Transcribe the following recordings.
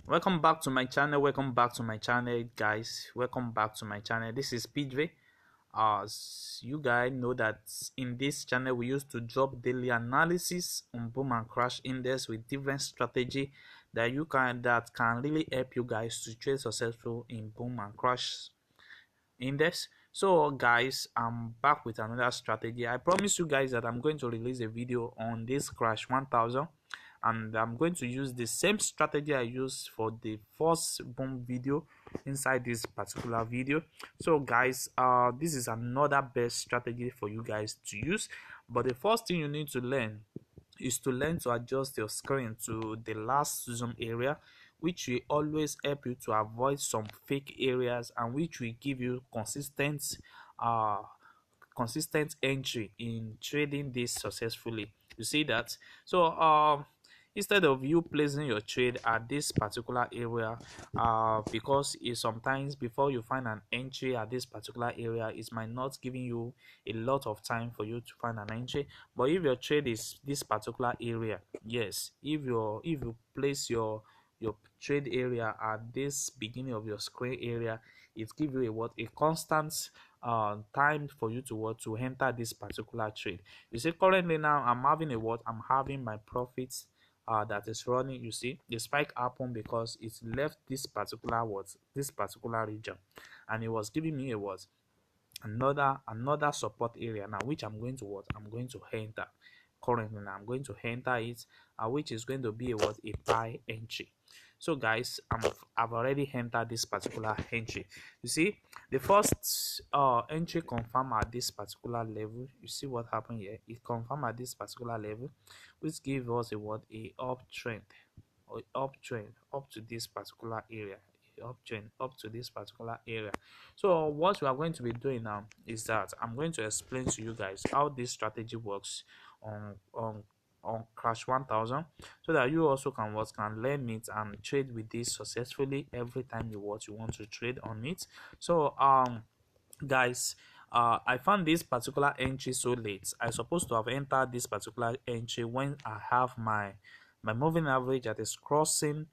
Welcome back to my channel. Guys. Welcome back to my channel. This is PJ. As you guys know that in this channel we used to drop daily analysis on boom and crash index with different strategy that can really help you guys to trade successful in boom and crash index. So guys, I'm back with another strategy. I promise you guys that I'm going to release a video on this crash 1000, and I'm going to use the same strategy I used for the first boom video inside this particular video. So guys, this is another best strategy for you guys to use, but the first thing you need to learn is to learn to adjust your screen to the last zoom area, which will always help you to avoid some fake areas and which will give you uh consistent entry in trading this successfully. You see that? So instead of you placing your trade at this particular area, because it sometimes before you find an entry at this particular area, it might not giving you a lot of time for you to find an entry. But if your trade is this particular area, yes, if you place your trade area at this beginning of your square area, it gives you a what, a constant time for you to what, to enter this particular trade. You see, currently now I'm having a what, I'm having my profits that is running. You see the spike happened because it left this particular what, this particular region, and it was giving me a what, another support area now, which I'm going to what, I'm going to enter. Currently now I'm going to enter it, which is going to be a what, a buy entry. So guys, I've already entered this particular entry. You see the first entry confirm at this particular level. You see what happened here, it confirmed at this particular level, which gives us a what, a uptrend, or uptrend up to this particular area, uptrend up to this particular area. So what we are going to be doing now is that I'm going to explain to you guys how this strategy works on crash 1000, so that you also can learn it and trade with this successfully every time you want to trade on it. So guys, I found this particular entry so late. I supposed to have entered this particular entry when I have my moving average that is crossing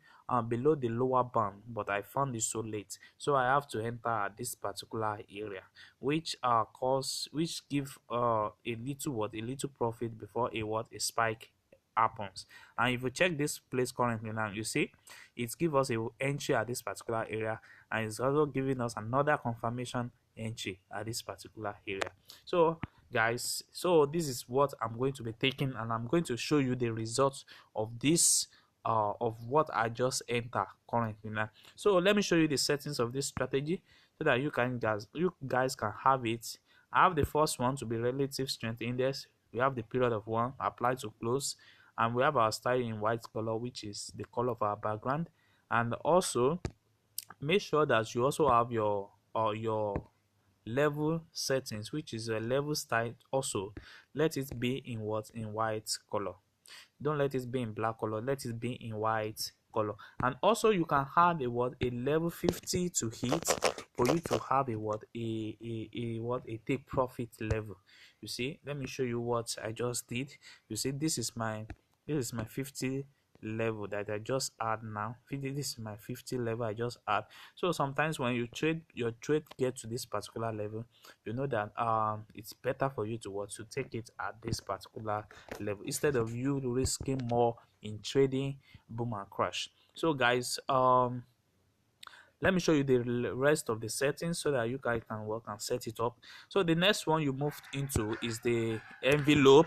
below the lower band, but I found it so late, so I have to enter at this particular area, which which give a little what, a little profit before a what, a spike happens. And if you check this place currently now, you see it gives us a entry at this particular area, and it's also giving us another confirmation entry at this particular area. So guys, so this is what I'm going to be taking, and I'm going to show you the results of this of what I just entered currently now. So let me show you the settings of this strategy so that you guys can have it. I have the first one to be relative strength index. We have the period of one, apply to close, and we have our style in white color, which is the color of our background. And also make sure that you also have your level settings, which is a level style. Also let it be in what, in white color. Don't let it be in black color, let it be in white color. And also you can add a what, a level 50 to hit for you to have a what, a what, a take profit level. You see, let me show you what I just did. You see, this is my 50 level that I just add now. This is my 50 level I just add. So sometimes when you trade, your trade get to this particular level, you know that it's better for you to what, to take it at this particular level instead of you risking more in trading boom and crash. So guys, let me show you the rest of the settings so that you guys can work and set it up. So the next one you moved into is the envelope.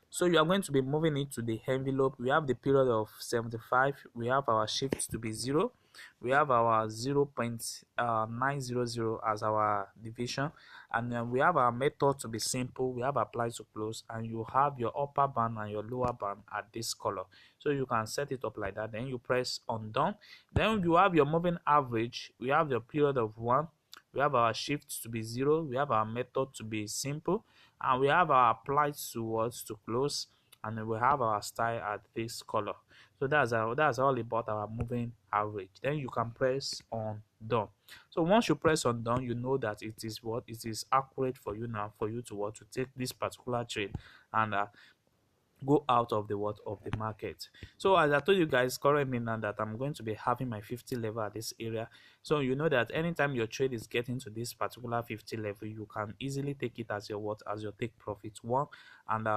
So you are going to be moving it to the envelope. We have the period of 75. We have our shift to be 0. We have our 0.900 as our division, and then we have our method to be simple. We have apply to close, and you have your upper band and your lower band at this color. So you can set it up like that. Then you press undone. Then you have your moving average. We have your period of 1. We have our shift to be 0. We have our method to be simple, and we have our applied towards to close, and then we have our style at this color. So that's all about our moving average. Then you can press on done. So once you press on done, you know that it is what, it is accurate for you now, for you to what, to take this particular trade. And go out of the what of the market. So as I told you guys currently now that I'm going to be having my 50 level at this area, so you know that anytime your trade is getting to this particular 50 level, you can easily take it as your what, as your take profit one. And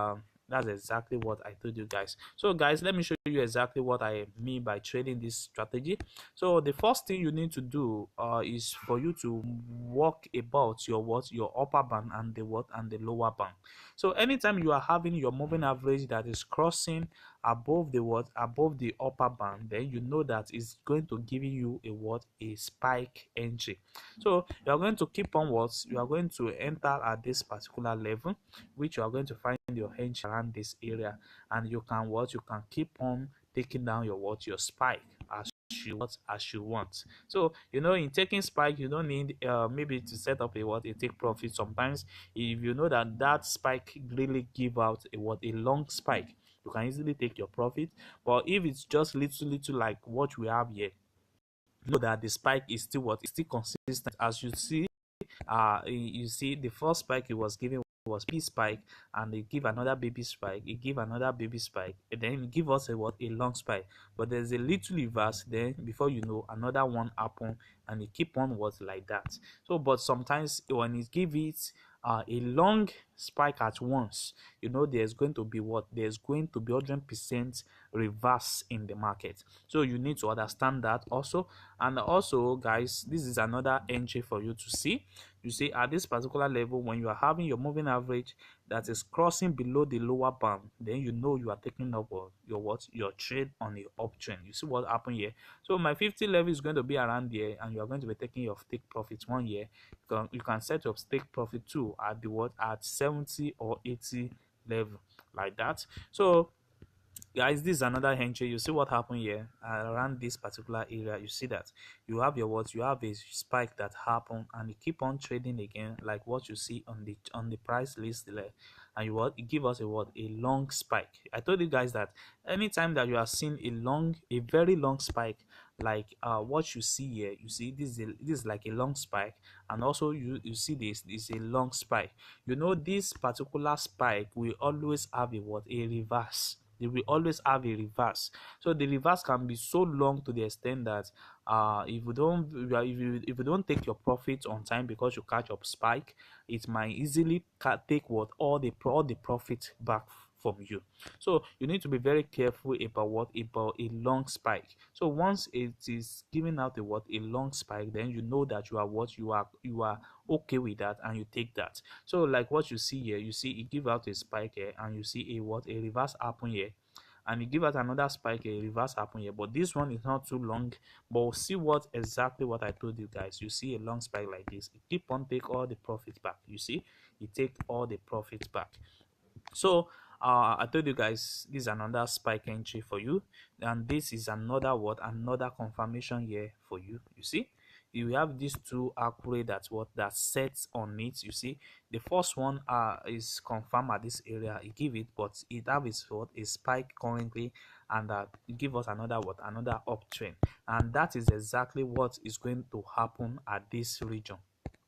that's exactly what I told you guys. So guys, let me show you exactly what I mean by trading this strategy. So the first thing you need to do is for you to work about your what, your upper band and the what and the lower band. So anytime you are having your moving average that is crossing above the what, above the upper band, then you know that it's going to give you a what, a spike entry. So you are going to keep on what, you are going to enter at this particular level, which you are going to find your entry around this area, and you can what, you can keep on taking down your what, your spike as you want. So you know, in taking spike, you don't need maybe to set up a what, a take profit. Sometimes if you know that that spike really give out a what, a long spike, you can easily take your profit. But if it's just little like what we have here, know that the spike is still what, is still consistent. As you see, you see the first spike it was giving was baby spike, and they give another baby spike, it give another baby spike, and then it give us a what, a long spike. But there's a little reverse, then before you know, another one happen, and it keep on what, like that. So but sometimes when it give it a long spike at once, you know there's going to be what, there's going to be 100% reverse in the market. So you need to understand that also. And also guys, this is another entry for you to see. You see, at this particular level, when you are having your moving average that is crossing below the lower band, then you know you are taking up your what, your trade on the uptrend. You see what happened here. So my 50 level is going to be around there, and you are going to be taking your take profit 1 year. You can set your take profit 2 at the what, at 70 or 80 level, like that. So guys, this is another entry. You see what happened here around this particular area. You see that you have your what, you have a spike that happened, and you keep on trading again, like what you see on the price list there. And you what, it give us a what, a long spike. I told you guys that anytime that you are seeing a very long spike, like what you see here, you see this is like a long spike, and also you see this is a long spike. You know, this particular spike will always have a what, a reverse. They will always have a reverse. So the reverse can be so long to the extent that if you don't take your profits on time because you catch up spike, it might easily take what, all the profit back from you. So you need to be very careful about what, about a long spike. So once it is giving out a what, a long spike, then you know that you are what, you are okay with that, and you take that. So like what you see here, you see it give out a spike here, and you see a what, a reverse happen here, and it give out another spike, a reverse happen here. But this one is not too long, but we'll see what exactly what I told you guys. You see a long spike like this, it keep on take all the profits back. You see, it take all the profits back. So I told you guys this is another spike entry for you, and this is another what, another confirmation here for you. You see, you have these two accurate, that's what, that sets on it. You see, the first one is confirmed at this area, it give it, but it have its what, a spike currently, and give us another what, another uptrend. And that is exactly what is going to happen at this region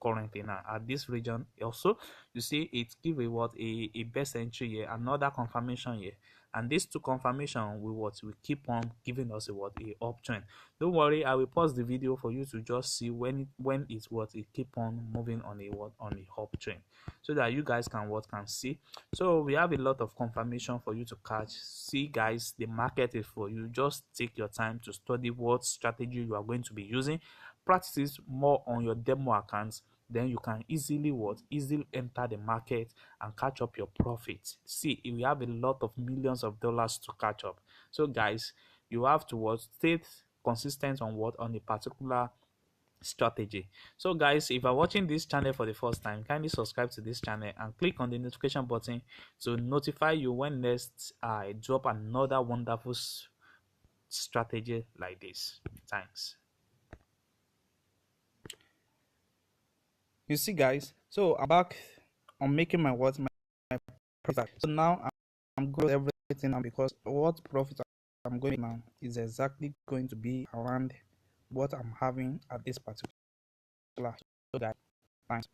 currently now, at this region also. You see it give a what, a best entry here, another confirmation here, and these two confirmation will keep on giving us a what, a uptrend. Don't worry, I will pause the video for you to just see when it's what, it keep on moving on a what, on a uptrend, so that you guys can what, can see. So we have a lot of confirmation for you to catch. See guys, the market is for you. Just take your time to study what strategy you are going to be using, practice more on your demo accounts, then you can easily what, easily enter the market and catch up your profits. See, we have a lot of millions of dollars to catch up. So guys, you have to what, stay consistent on what, on a particular strategy. So guys, if you're watching this channel for the first time, kindly subscribe to this channel and click on the notification button to notify you when next I drop another wonderful strategy like this. Thanks. You see guys, so I'm back on making my what, my profit. So now I'm going everything now, because what profit I'm going now is exactly going to be around what I'm having at this particular. So guys, thanks.